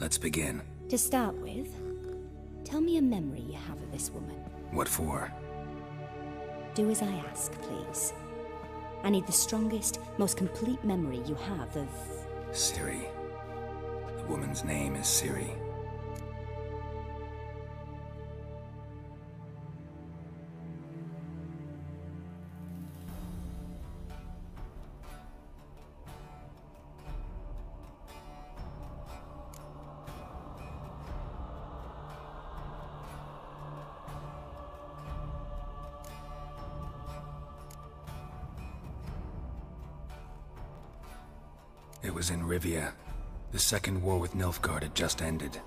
Let's begin. To start with, tell me a memory you have of this woman. What for? Do as I ask, please. I need the strongest, most complete memory you have of... Ciri. The woman's name is Ciri. It was in Rivia. The second war with Nilfgaard had just ended.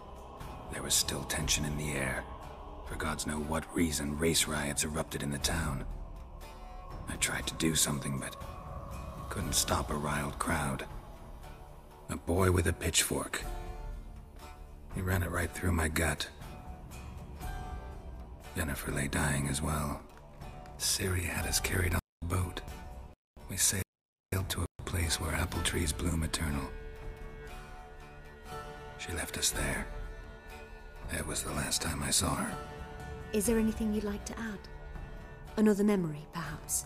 There was still tension in the air. For gods know what reason, race riots erupted in the town. I tried to do something, but couldn't stop a riled crowd. A boy with a pitchfork. He ran it right through my gut. Yennefer lay dying as well. Ciri had us carried on a boat. We sailed to a place where apple trees bloom eternal. She left us there. That was the last time I saw her. Is there anything you'd like to add? Another memory, perhaps?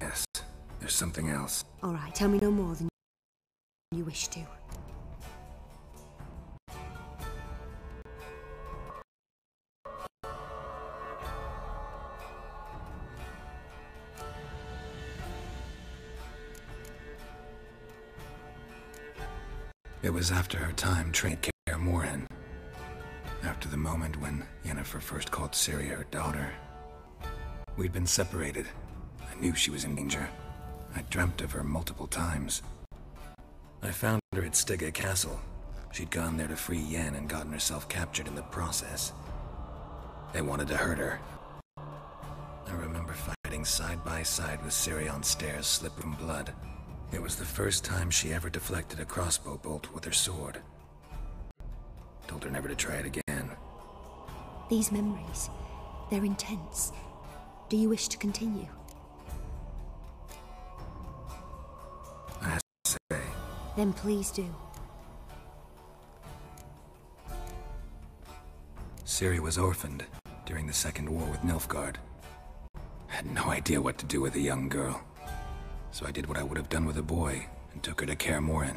Yes, there's something else. All right, tell me no more than you wish to. It was after her time training Kaer Morhen. After the moment when Yennefer first called Ciri her daughter. We'd been separated. I knew she was in danger. I dreamt of her multiple times. I found her at Stygga Castle. She'd gone there to free Yen and gotten herself captured in the process. They wanted to hurt her. I remember fighting side by side with Ciri on stairs slipping from blood. It was the first time she ever deflected a crossbow bolt with her sword. Told her never to try it again. These memories, they're intense. Do you wish to continue? I have to say. Then please do. Ciri was orphaned during the Second War with Nilfgaard. Had no idea what to do with a young girl. So I did what I would have done with a boy and took her to Kaer Morhen.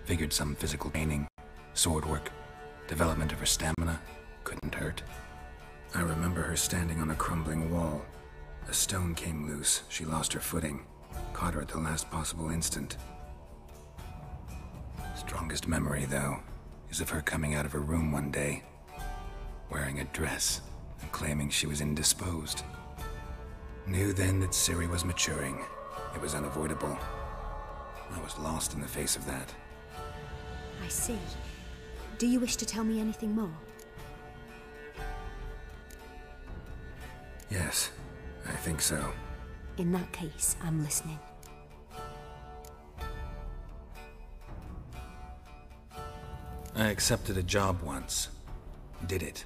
Figured some physical training, sword work, development of her stamina couldn't hurt. I remember her standing on a crumbling wall. A stone came loose, she lost her footing, caught her at the last possible instant. Strongest memory, though, is of her coming out of her room one day, wearing a dress and claiming she was indisposed. Knew then that Ciri was maturing. It was unavoidable. I was lost in the face of that. I see. Do you wish to tell me anything more? Yes, I think so. In that case, I'm listening. I accepted a job once. Did it.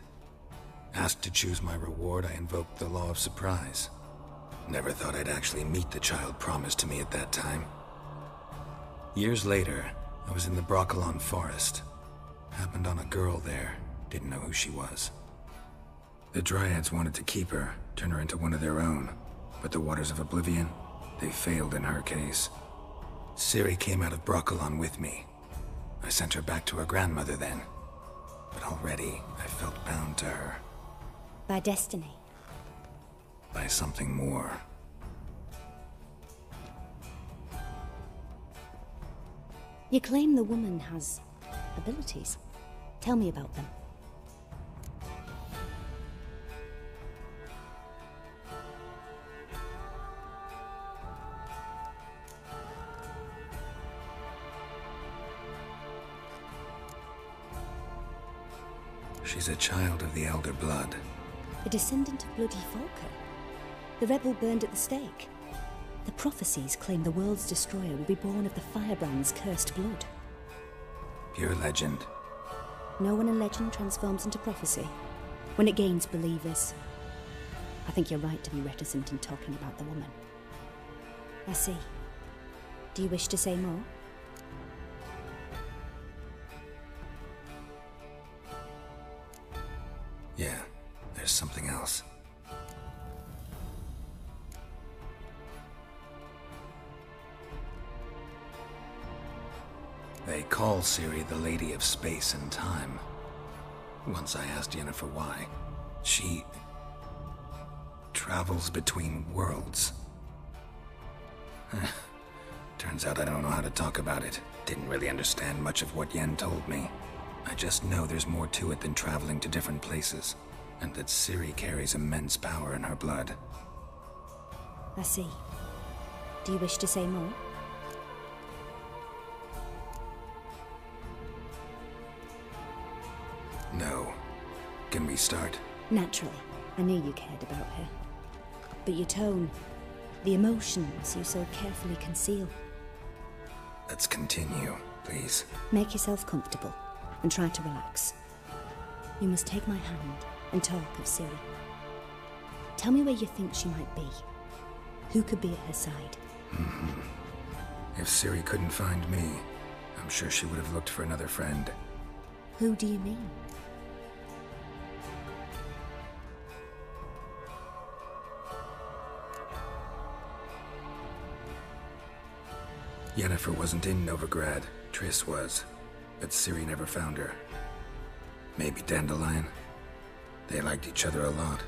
Asked to choose my reward, I invoked the law of surprise. Never thought I'd actually meet the child promised to me at that time. Years later, I was in the Brokilon forest. Happened on a girl there. Didn't know who she was. The Dryads wanted to keep her, turn her into one of their own. But the Waters of Oblivion, they failed in her case. Ciri came out of Brokilon with me. I sent her back to her grandmother then. But already, I felt bound to her. By destiny. By something more. You claim the woman has abilities. Tell me about them. She's a child of the Elder Blood. A descendant of Bloody Falker. The rebel burned at the stake. The prophecies claim the world's destroyer will be born of the Firebrand's cursed blood. Pure legend. No one in legend transforms into prophecy. When it gains believers. I think you're right to be reticent in talking about the woman. I see. Do you wish to say more? Yeah, there's something else. They call Ciri the Lady of Space and Time. Once I asked Yennefer why. She travels between worlds. Turns out I don't know how to talk about it. Didn't really understand much of what Yen told me. I just know there's more to it than traveling to different places, and that Ciri carries immense power in her blood. I see. Do you wish to say more? No. Can we start? Naturally. I knew you cared about her. But your tone, the emotions you so carefully conceal. Let's continue, please. Make yourself comfortable and try to relax. You must take my hand and talk of Ciri. Tell me where you think she might be. Who could be at her side? If Ciri couldn't find me, I'm sure she would have looked for another friend. Who do you mean? Yennefer wasn't in Novigrad. Triss was. But Ciri never found her. Maybe Dandelion? They liked each other a lot.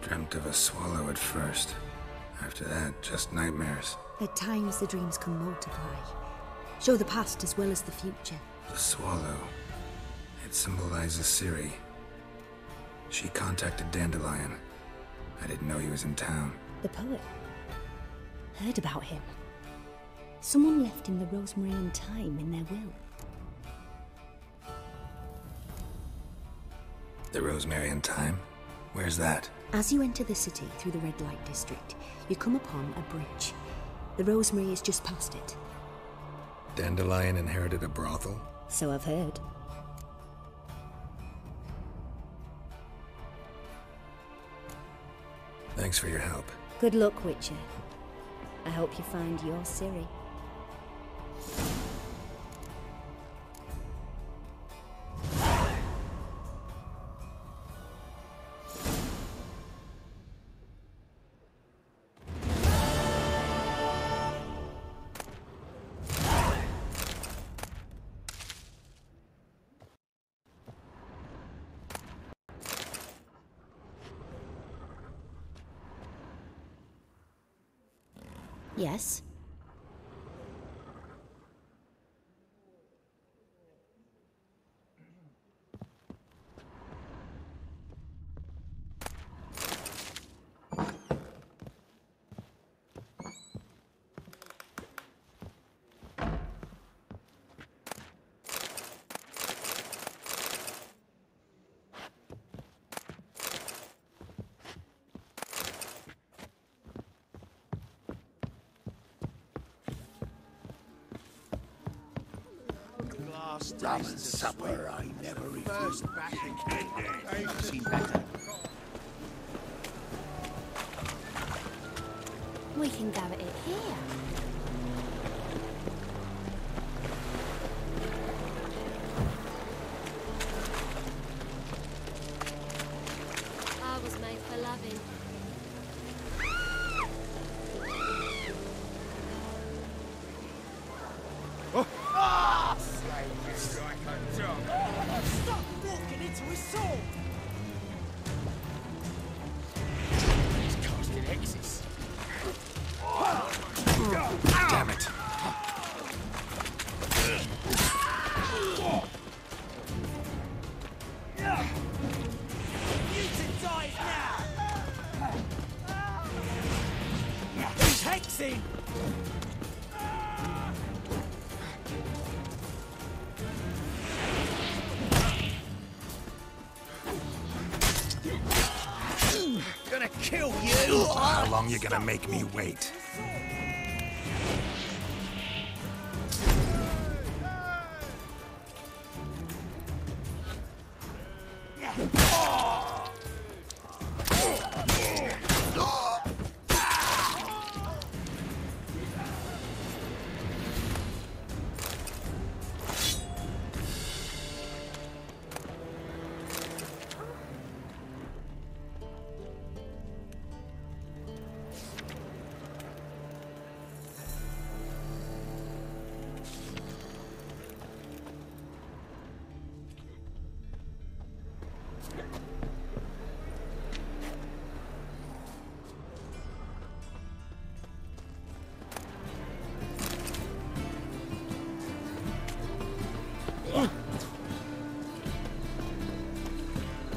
Dreamt of a swallow at first. After that, just nightmares. At times the dreams can multiply. Show the past as well as the future. The swallow. It symbolizes Ciri. She contacted Dandelion. I didn't know he was in town. The poet. Heard about him. Someone left him the Rosemary and Thyme in their will. The Rosemary and Thyme? Where's that? As you enter the city through the red light district, you come upon a bridge. The Rosemary is just past it. Dandelion inherited a brothel? So I've heard. Thanks for your help. Good luck, Witcher. I hope you find your Ciri. Yes? Rum and supper I never refuse. Seen better. We can go at it here. I was made for loving. Stop walking into his sword! He's casting hexes. Damn it. Mutant dies now! He's hexing! Gonna kill you! How long you gonna make me wait?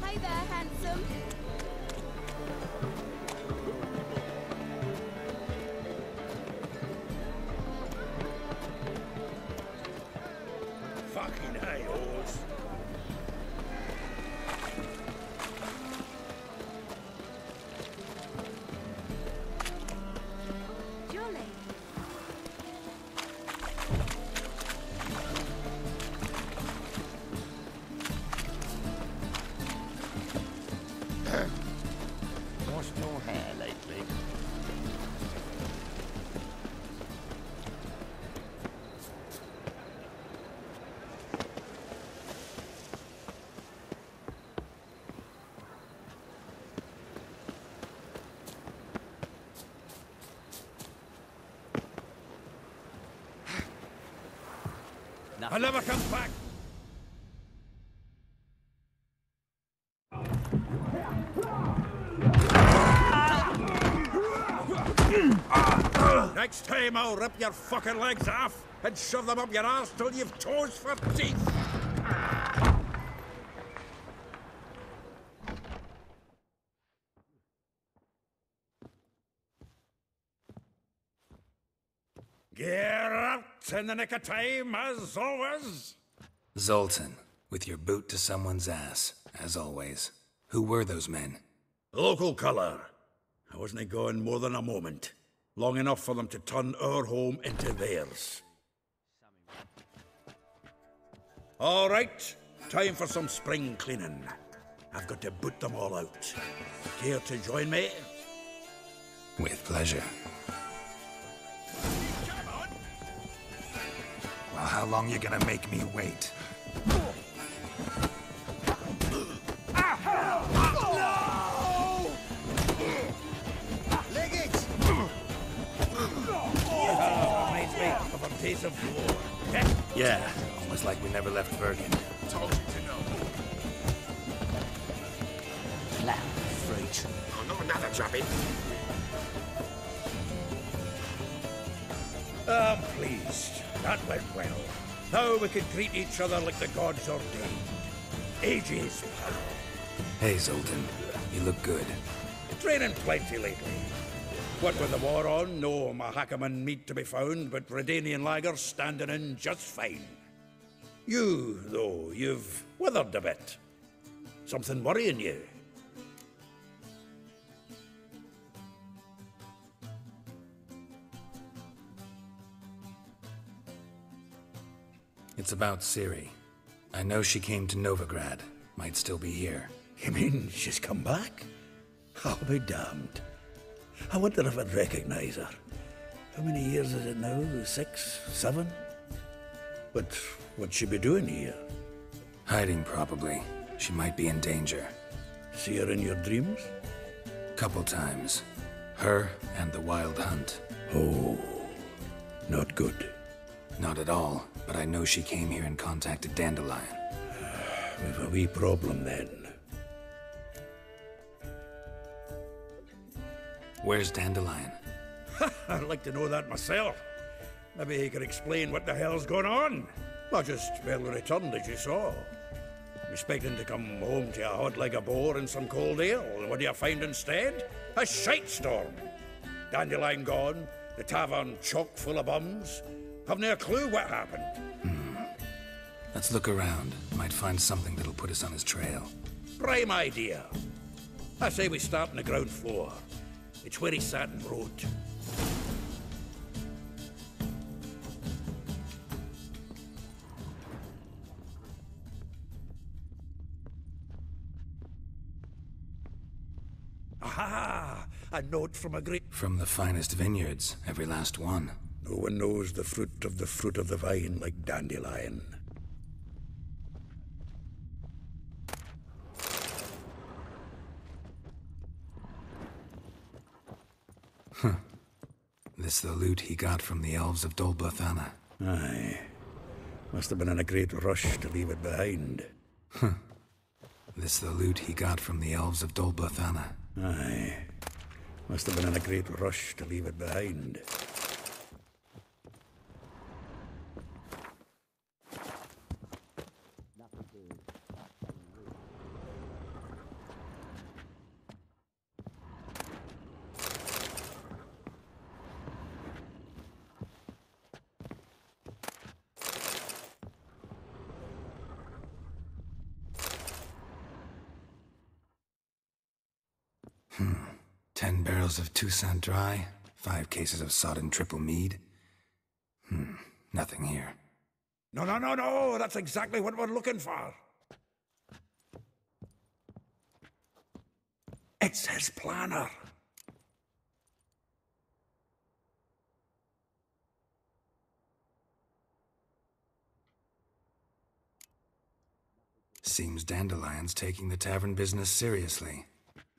Hey there, handsome. Fucking a-holes. Jolly. Lost no hair lately. I'll never come back. Next time I'll rip your fucking legs off and shove them up your arse till you've toes for teeth. Get out in the nick of time, as always. Zoltan, with your boot to someone's ass, as always. Who were those men? Local colour. I wasn't going more than a moment. Long enough for them to turn our home into theirs. All right, time for some spring cleaning. I've got to boot them all out. Care to join me? With pleasure. Well, how long you gonna make me wait? Reminds me of a days of war. Yeah, almost like we never left Bergen. Told you to know. Clown fruit. Oh, not another drubbing. I'm pleased. That went well. Now we can treat each other like the gods ordained. Ages, pal. Hey, Zoltan. You look good. Training plenty lately. What with the war on, no Mahakaman meat to be found, but Redanian lagers standing in just fine. You, though, you've withered a bit. Something worrying you? It's about Ciri. I know she came to Novigrad. Might still be here. You mean she's come back? I'll be damned. I wonder if I'd recognize her. How many years is it now? 6, 7? But what'd she be doing here? Hiding, probably. She might be in danger. See her in your dreams? Couple times. Her and the Wild Hunt. Oh, not good. Not at all, but I know she came here and contacted Dandelion. We've a wee problem then. Where's Dandelion? I'd like to know that myself. Maybe he could explain what the hell's going on. I just barely returned, as you saw. Expecting to come home to a hot like a boar and some cold ale. And what do you find instead? A shite storm. Dandelion gone, the tavern chock full of bums. Haven't a clue what happened. Let's look around. Might find something that'll put us on his trail. Prime idea. I say we start on the ground floor. It's where he sat and wrote. Aha! A note from a great... From the finest vineyards, every last one. No one knows the fruit of the vine like Dandelion. This the loot he got from the elves of Dol Blathanna. Aye. Must have been in a great rush to leave it behind. This the loot he got from the elves of Dol Blathanna. Aye. Must have been in a great rush to leave it behind. Hmm. 10 barrels of Toussaint Dry, 5 cases of sodden triple mead. Nothing here. No, that's exactly what we're looking for. It's his planner. Seems Dandelion's taking the tavern business seriously.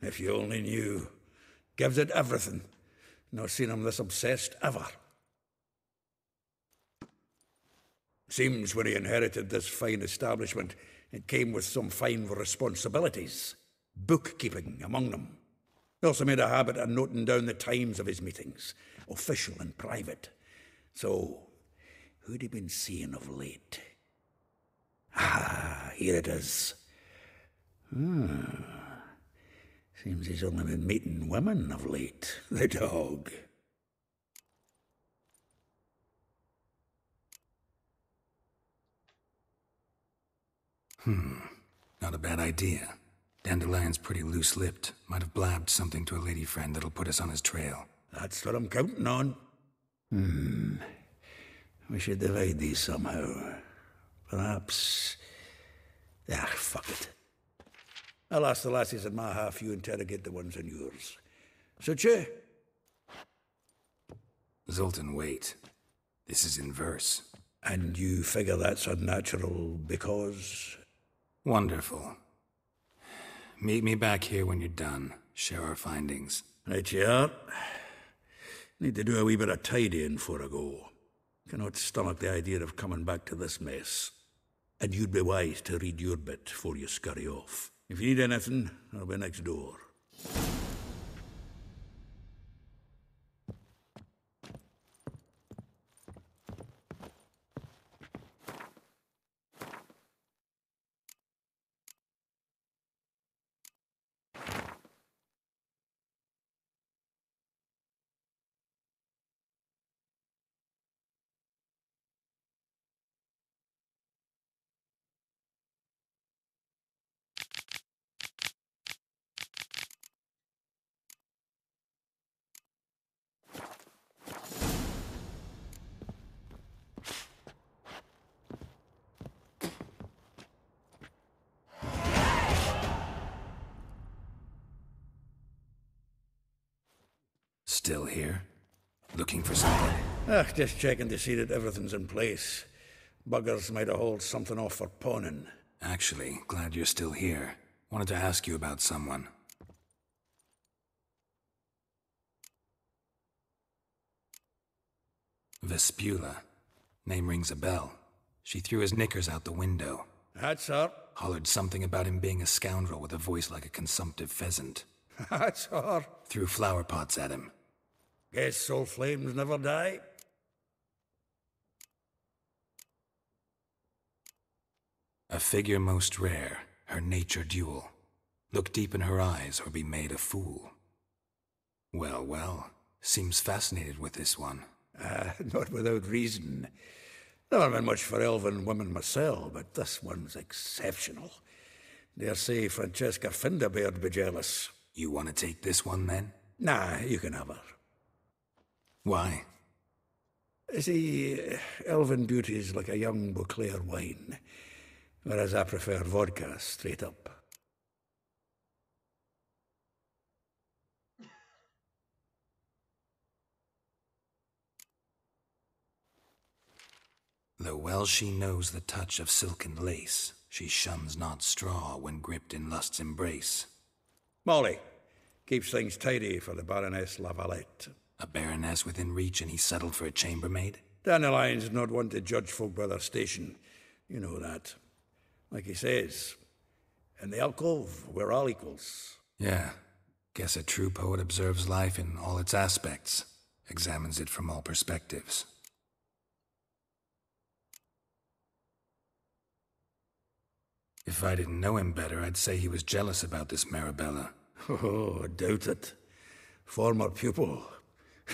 If you only knew. Gives it everything. Not seen him this obsessed ever. Seems when he inherited this fine establishment, it came with some fine responsibilities. Bookkeeping among them. He also made a habit of noting down the times of his meetings, official and private. So, who'd he been seeing of late? Ah, here it is. Seems he's only been meeting women of late, the dog. Not a bad idea. Dandelion's pretty loose-lipped. Might have blabbed something to a lady friend that'll put us on his trail. That's what I'm counting on. We should divide these somehow. Perhaps... fuck it. I'll ask the lassies in my half, you interrogate the ones in yours. Suit you? Zoltan, wait. This is in verse. And you figure that's unnatural because... Wonderful. Meet me back here when you're done. Share our findings. Right you are. Need to do a wee bit of tidying before I go. Cannot stomach the idea of coming back to this mess. And you'd be wise to read your bit before you scurry off. If you need anything, I'll be next door. Still here? Looking for something? Just checking to see that everything's in place. Buggers might have hauled something off for pawning. Actually, glad you're still here. Wanted to ask you about someone. Vespula. Name rings a bell. She threw his knickers out the window. That's her. Hollered something about him being a scoundrel with a voice like a consumptive pheasant. That's her. Threw flower pots at him. Guess soul flames never die. A figure most rare, her nature dual. Look deep in her eyes or be made a fool. Well, well, seems fascinated with this one. Not without reason. Never been much for elven women myself, but this one's exceptional. Dare say Francesca Finderbeard be jealous. You want to take this one, then? Nah, you can have her. Why? See, elven beauty's like a young Beauclair wine, whereas I prefer vodka straight up. Though well she knows the touch of silken lace, she shuns not straw when gripped in lust's embrace. Molly, keeps things tidy for the Baroness Lavalette. A baroness within reach and he settled for a chambermaid? Dandelion's not one to judge folk by their station. You know that. Like he says, in the alcove, we're all equals. Yeah. Guess a true poet observes life in all its aspects, examines it from all perspectives. If I didn't know him better, I'd say he was jealous about this Marabella. Oh, I doubt it. Former pupil.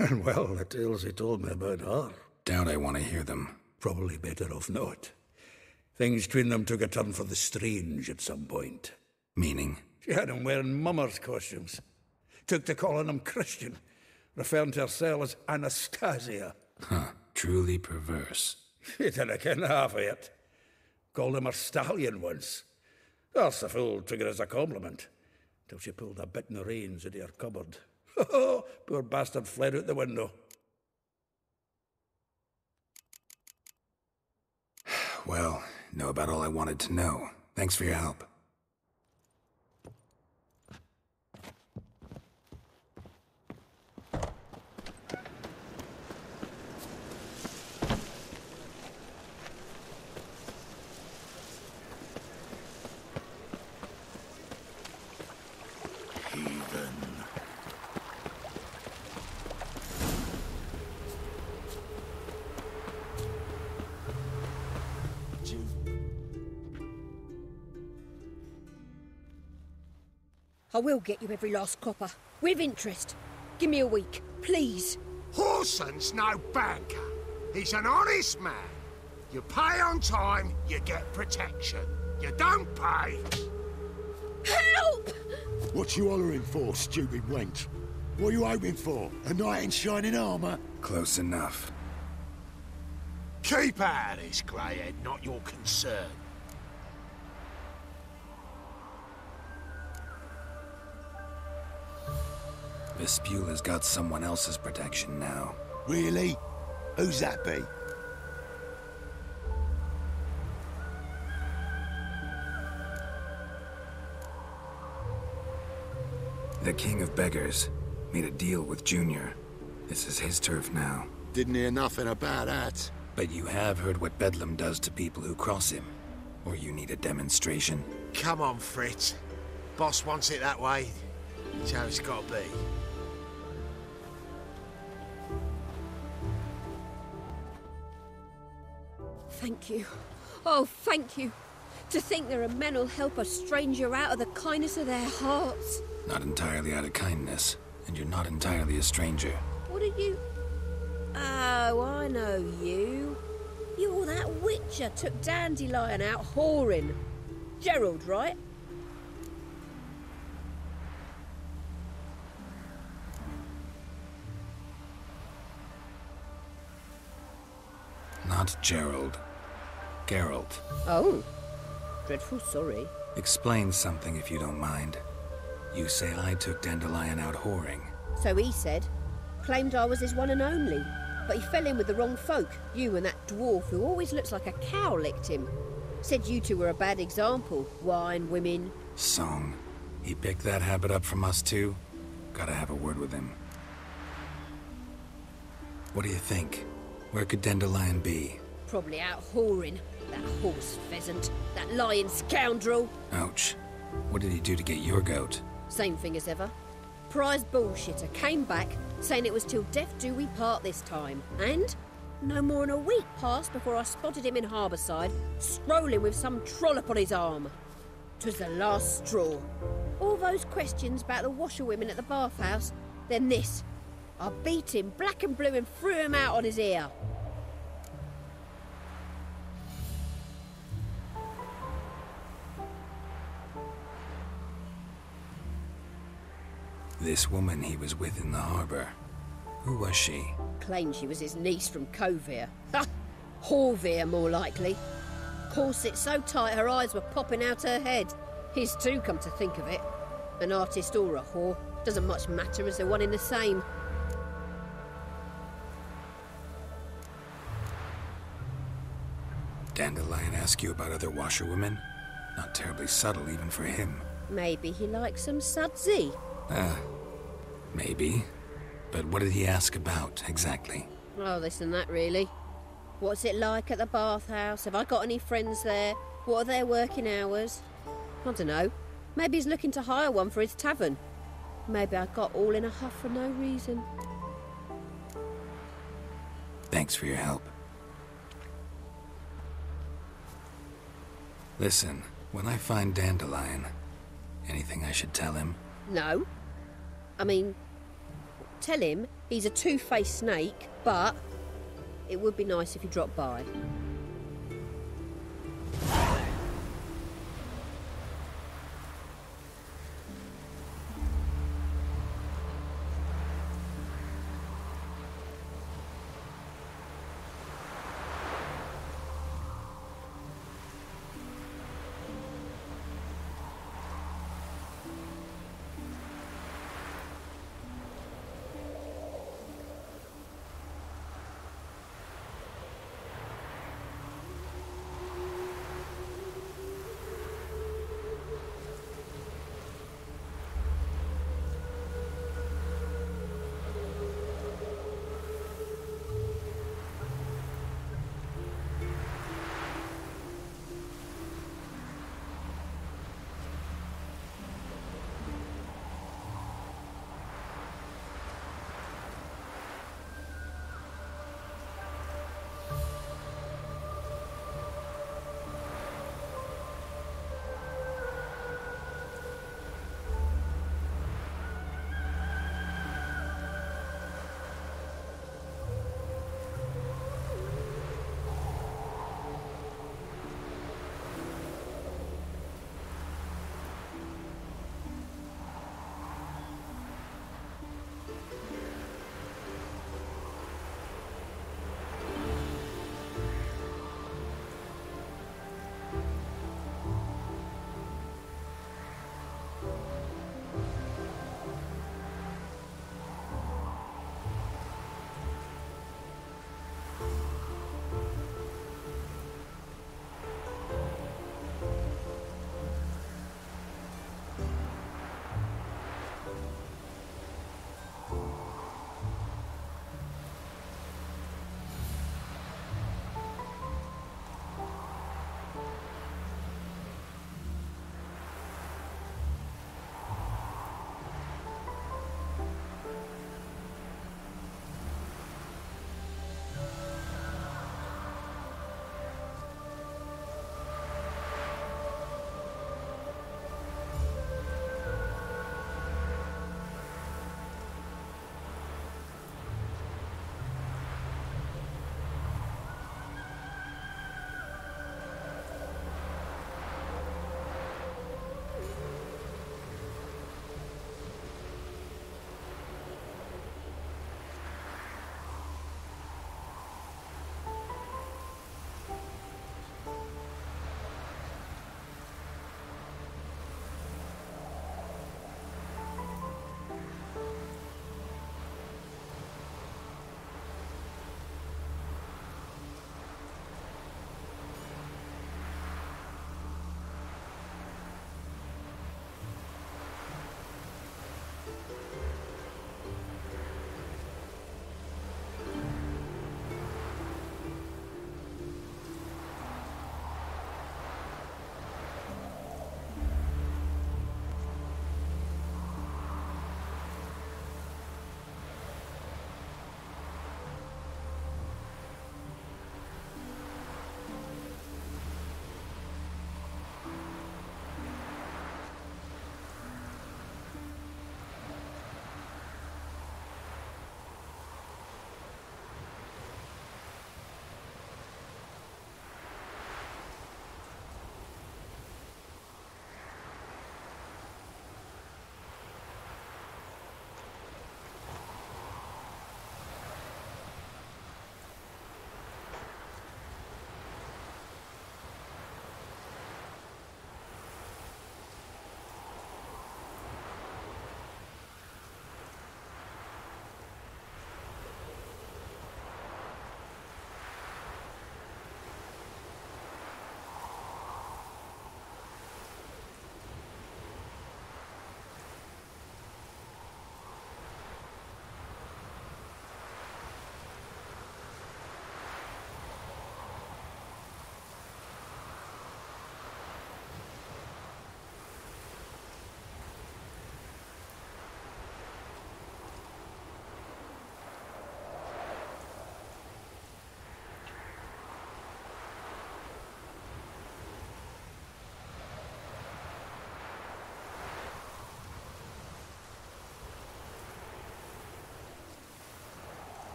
And well, the tales he told me about her. Doubt I want to hear them. Probably better off not. Things between them took a turn for the strange at some point. Meaning? She had him wearing mummers' costumes. Took to calling him Christian, referring to herself as Anastasia. Huh, truly perverse. She didn't ken half of it. Called him her stallion once. That's the fool took it as a compliment, till she pulled a bit in the reins into her cupboard. Poor bastard fled out the window. Well, know about all I wanted to know. Thanks for your help. I will get you every last copper, with interest. Give me a week, please. Horson's no banker. He's an honest man. You pay on time, you get protection. You don't pay... Help! What you hollering for, stupid wench? What are you hoping for? A knight in shining armour? Close enough. Keep out of this, Greyhead, not your concern. Vespula's got someone else's protection now. Really? Who's that be? The King of Beggars made a deal with Junior. This is his turf now. Didn't hear nothing about that. But you have heard what Bedlam does to people who cross him. Or you need a demonstration? Come on, Fritz. Boss wants it that way. It's how it's got to be. Thank you. Oh, thank you. To think there are men who'll help a stranger out of the kindness of their hearts. Not entirely out of kindness, and you're not entirely a stranger. What are you... Oh, I know you. You're that witcher took Dandelion out whoring. Gerald, right? Not Gerald. Geralt. Oh. Dreadful sorry. Explain something if you don't mind. You say I took Dandelion out whoring. So he said. claimed I was his one and only. But he fell in with the wrong folk. You and that dwarf who always looks like a cow licked him. Said you two were a bad example. Wine, women. Song. He picked that habit up from us too? Gotta have a word with him. What do you think? Where could Dandelion be? Probably out whoring. That horse pheasant. That lying scoundrel. Ouch. What did he do to get your goat? Same thing as ever. Prize bullshitter came back, saying it was till death do we part this time. And no more than a week passed before I spotted him in Harbourside, strolling with some trollop on his arm. 'Twas the last straw. All those questions about the washerwomen at the bathhouse, then this. I beat him black and blue and threw him out on his ear. This woman he was with in the harbor. Who was she? Claimed she was his niece from Kovir. Ha! Horvir, more likely. Corset so tight her eyes were popping out her head. His too, come to think of it. An artist or a whore. Doesn't much matter as they're one in the same. Dandelion ask you about other washerwomen? Not terribly subtle even for him. Maybe he likes some sudsy. Maybe. But what did he ask about, exactly? Oh, this and that, really. What's it like at the bathhouse? Have I got any friends there? What are their working hours? I don't know. Maybe he's looking to hire one for his tavern. Maybe I got all in a huff for no reason. Thanks for your help. Listen, when I find Dandelion, anything I should tell him? No. I mean, tell him he's a two-faced snake, but it would be nice if he dropped by.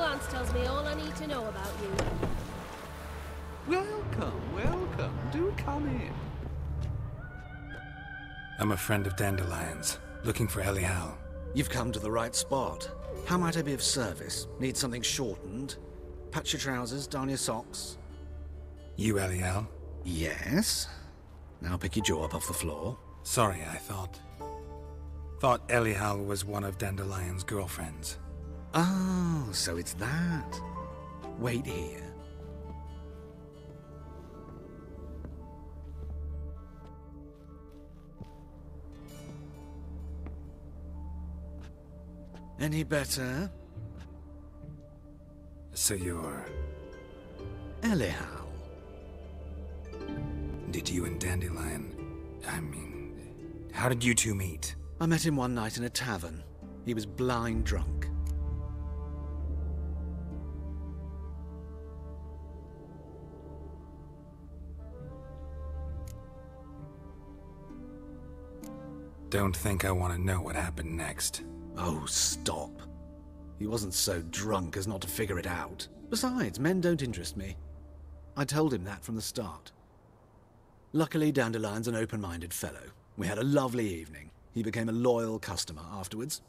glance tells me all I need to know about you. Welcome, welcome. Do come in. I'm a friend of Dandelion's, looking for Elial. You've come to the right spot. How might I be of service? Need something shortened? Patch your trousers, darn your socks. You Elial? Yes. Now pick your jaw up off the floor. Sorry, I thought Elial was one of Dandelion's girlfriends. Oh, so it's that. Wait here. Any better? So you're... Elial. Did you and Dandelion... how did you two meet? I met him one night in a tavern. He was blind drunk. Don't think I want to know what happened next. Oh, stop. He wasn't so drunk as not to figure it out. Besides, men don't interest me. I told him that from the start. Luckily, Dandelion's an open-minded fellow. We had a lovely evening. He became a loyal customer afterwards.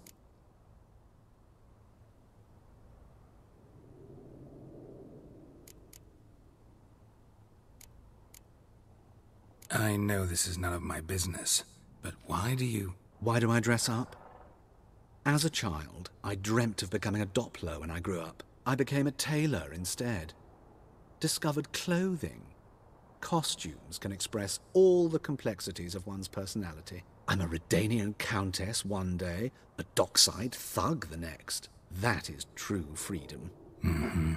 I know this is none of my business, but why do you... Why do I dress up? As a child, I dreamt of becoming a Doppler when I grew up. I became a tailor instead. Discovered clothing. Costumes can express all the complexities of one's personality. I'm a Redanian countess one day, a dockside thug the next. That is true freedom. Mm-hmm.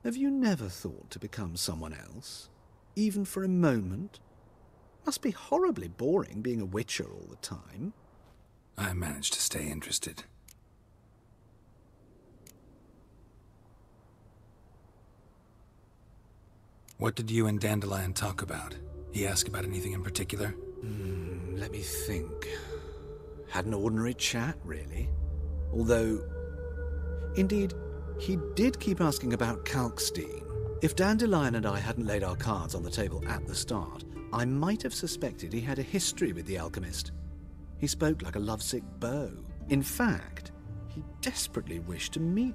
Have you never thought to become someone else? Even for a moment? Must be horribly boring being a witcher all the time. I managed to stay interested. What did you and Dandelion talk about? He asked about anything in particular? Let me think. Had an ordinary chat, really. Although, indeed, he did keep asking about Kalkstein. If Dandelion and I hadn't laid our cards on the table at the start, I might have suspected he had a history with the alchemist. He spoke like a lovesick beau. In fact, he desperately wished to meet